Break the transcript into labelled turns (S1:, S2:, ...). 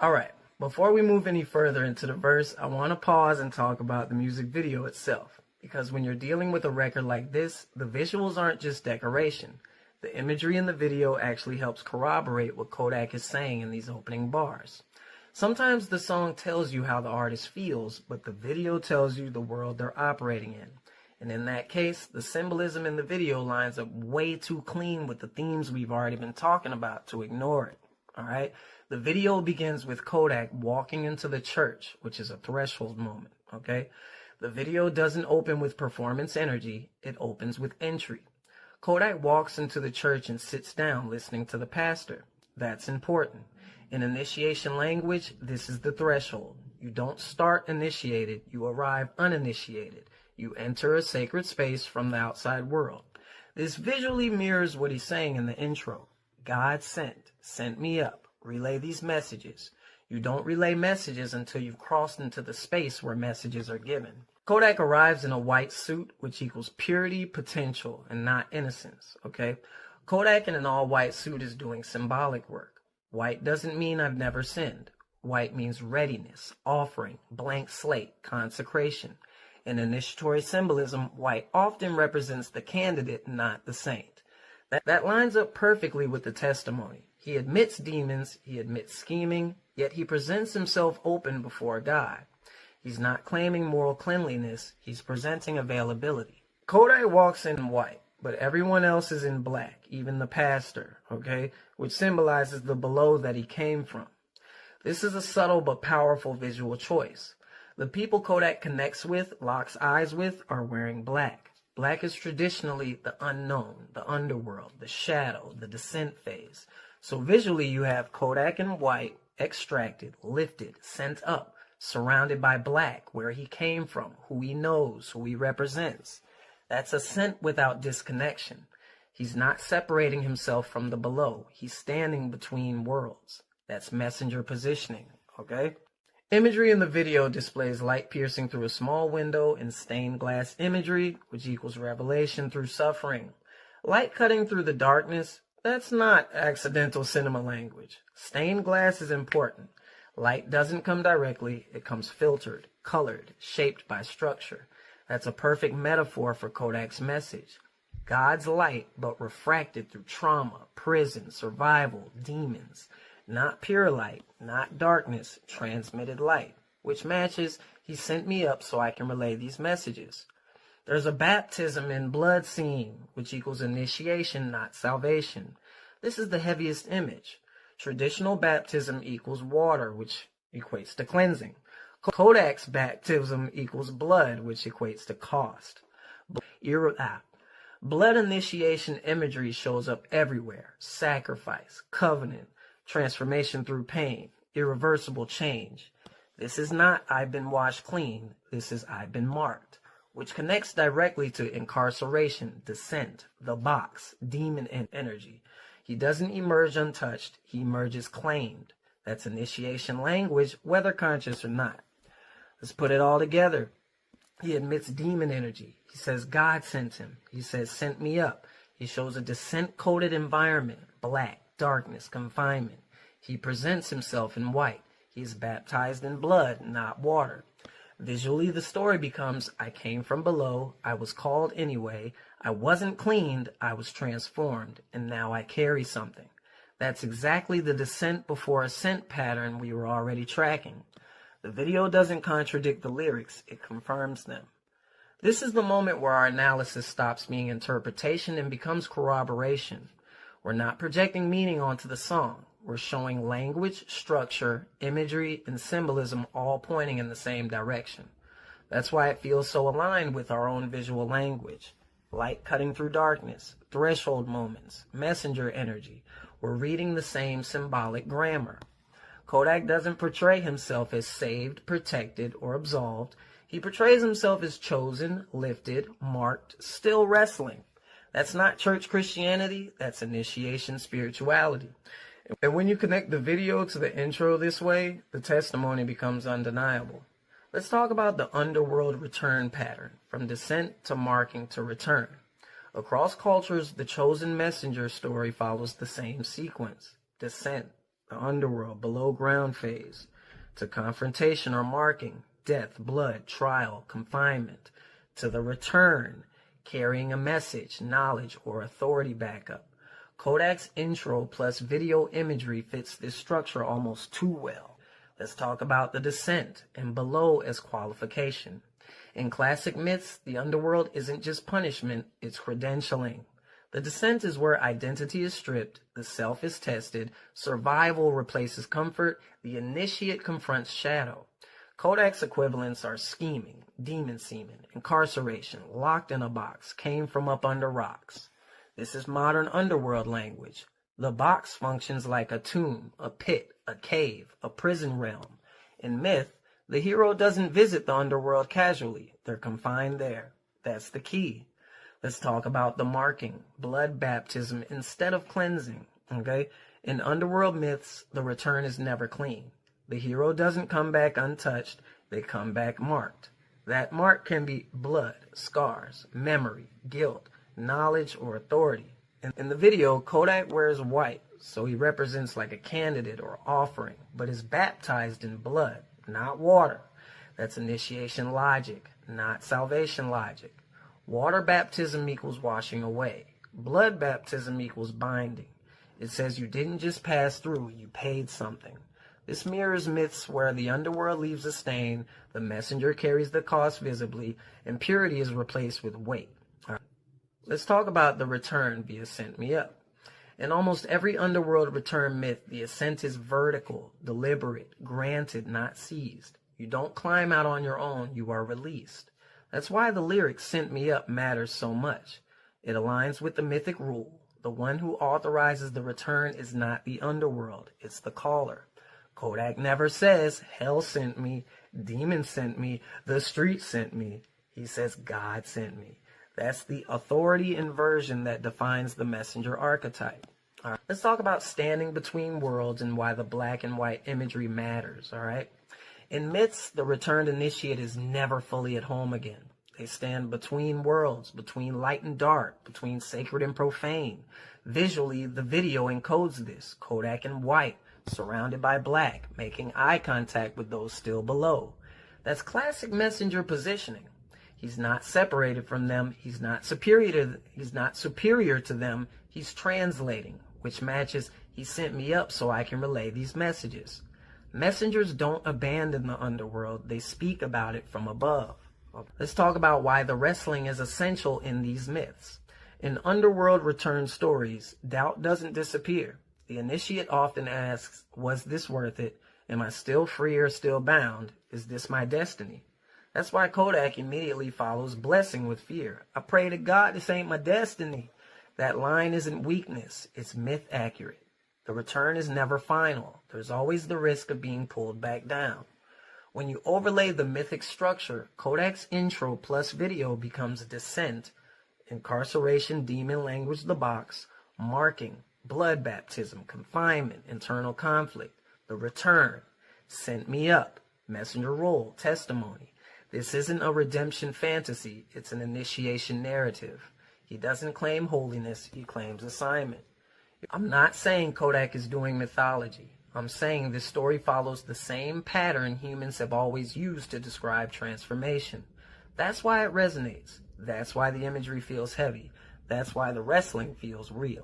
S1: Alright, before we move any further into the verse, I want to pause and talk about the music video itself. Because when you're dealing with a record like this, the visuals aren't just decoration. The imagery in the video actually helps corroborate what Kodak is saying in these opening bars. Sometimes the song tells you how the artist feels, but the video tells you the world they're operating in. And in that case, the symbolism in the video lines up way too clean with the themes we've already been talking about to ignore it. Alright? The video begins with Kodak walking into the church, which is a threshold moment. Okay? The video doesn't open with performance energy, it opens with entry. Kodak walks into the church and sits down listening to the pastor. That's important. In initiation language, this is the threshold. You don't start initiated, you arrive uninitiated. You enter a sacred space from the outside world. This visually mirrors what he's saying in the intro. God sent me up. Relay these messages. You don't relay messages until you've crossed into the space where messages are given. Kodak arrives in a white suit, which equals purity, potential, and not innocence, okay? Kodak in an all-white suit is doing symbolic work. White doesn't mean I've never sinned. White means readiness, offering, blank slate, consecration. In initiatory symbolism, white often represents the candidate, not the saint. That lines up perfectly with the testimony. He admits demons, he admits scheming, yet he presents himself open before God. He's not claiming moral cleanliness, he's presenting availability. Kodak walks in white, but everyone else is in black, even the pastor, okay? Which symbolizes the below that he came from. This is a subtle but powerful visual choice. The people Kodak connects with, locks eyes with, are wearing black. Black is traditionally the unknown, the underworld, the shadow, the descent phase. So visually you have Kodak in white, extracted, lifted, sent up, surrounded by black, where he came from, who he knows, who he represents. That's ascent without disconnection. He's not separating himself from the below. He's standing between worlds. That's messenger positioning, okay? Imagery in the video displays light piercing through a small window in stained glass imagery, which equals revelation through suffering. Light cutting through the darkness, that's not accidental cinema language. Stained glass is important. Light doesn't come directly, it comes filtered, colored, shaped by structure. That's a perfect metaphor for Kodak's message. God's light, but refracted through trauma, prison, survival, demons. Not pure light, not darkness, transmitted light, which matches, he sent me up so I can relay these messages. There's a baptism in blood scene, which equals initiation, not salvation. This is the heaviest image. Traditional baptism equals water, which equates to cleansing. Kodak's baptism equals blood, which equates to cost. Blood initiation imagery shows up everywhere. Sacrifice, covenant, transformation through pain, irreversible change. This is not I've been washed clean, this is I've been marked, which connects directly to incarceration, descent, the box, demon energy. He doesn't emerge untouched, he emerges claimed. That's initiation language, whether conscious or not. Let's put it all together. He admits demon energy. He says God sent him. He says sent me up. He shows a descent-coded environment, black, darkness, confinement. He presents himself in white. He is baptized in blood, not water. Visually, the story becomes, I came from below, I was called anyway, I wasn't cleaned, I was transformed, and now I carry something. That's exactly the descent-before-ascent pattern we were already tracking. The video doesn't contradict the lyrics, it confirms them. This is the moment where our analysis stops being interpretation and becomes corroboration. We're not projecting meaning onto the song. We're showing language, structure, imagery, and symbolism all pointing in the same direction. That's why it feels so aligned with our own visual language. Light cutting through darkness, threshold moments, messenger energy. We're reading the same symbolic grammar. Kodak doesn't portray himself as saved, protected, or absolved. He portrays himself as chosen, lifted, marked, still wrestling. That's not church Christianity, that's initiation spirituality. And when you connect the video to the intro this way, the testimony becomes undeniable. Let's talk about the underworld-return pattern, from descent to marking to return. Across cultures, the chosen messenger story follows the same sequence. Descent, the underworld, below ground phase, to confrontation or marking, death, blood, trial, confinement, to the return, carrying a message, knowledge, or authority backup. Kodak's intro plus video imagery fits this structure almost too well. Let's talk about the descent and below as qualification. In classic myths, the underworld isn't just punishment, it's credentialing. The descent is where identity is stripped, the self is tested, survival replaces comfort, the initiate confronts shadow. Kodak's equivalents are scheming, demon semen, incarceration, locked in a box, came from up under rocks. This is modern underworld language. The box functions like a tomb, a pit, a cave, a prison realm. In myth, the hero doesn't visit the underworld casually. They're confined there. That's the key. Let's talk about the marking, blood baptism instead of cleansing. Okay? In underworld myths, the return is never clean. The hero doesn't come back untouched. They come back marked. That mark can be blood, scars, memory, guilt, knowledge, or authority. In the video, Kodak wears white, so he represents like a candidate or offering, but is baptized in blood, not water. That's initiation logic, not salvation logic. Water baptism equals washing away. Blood baptism equals binding. It says you didn't just pass through, you paid something. This mirrors myths where the underworld leaves a stain, the messenger carries the cost visibly, and purity is replaced with weight. Let's talk about the return via Sent Me Up. In almost every underworld return myth, the ascent is vertical, deliberate, granted, not seized. You don't climb out on your own, you are released. That's why the lyric Sent Me Up matters so much. It aligns with the mythic rule. The one who authorizes the return is not the underworld, it's the caller. Kodak never says, hell sent me, demons sent me, the street sent me. He says, God sent me. That's the authority inversion that defines the messenger archetype. All right. Let's talk about standing between worlds and why the black and white imagery matters, all right? In myths, the returned initiate is never fully at home again. They stand between worlds, between light and dark, between sacred and profane. Visually, the video encodes this, Kodak in white, surrounded by black, making eye contact with those still below. That's classic messenger positioning. He's not separated from them. He's not superior to them. He's translating, which matches he sent me up so I can relay these messages. Messengers don't abandon the underworld. They speak about it from above. Let's talk about why the wrestling is essential in these myths. In underworld return stories, doubt doesn't disappear. The initiate often asks, was this worth it? Am I still free or still bound? Is this my destiny? That's why Kodak immediately follows blessing with fear. I pray to God this ain't my destiny. That line isn't weakness, it's myth accurate. The return is never final. There's always the risk of being pulled back down. When you overlay the mythic structure, Kodak's intro plus video becomes descent, incarceration, demon language, the box, marking, blood baptism, confinement, internal conflict, the return, sent me up, messenger role, testimony. This isn't a redemption fantasy, it's an initiation narrative. He doesn't claim holiness, he claims assignment. I'm not saying Kodak is doing mythology. I'm saying this story follows the same pattern humans have always used to describe transformation. That's why it resonates. That's why the imagery feels heavy. That's why the wrestling feels real.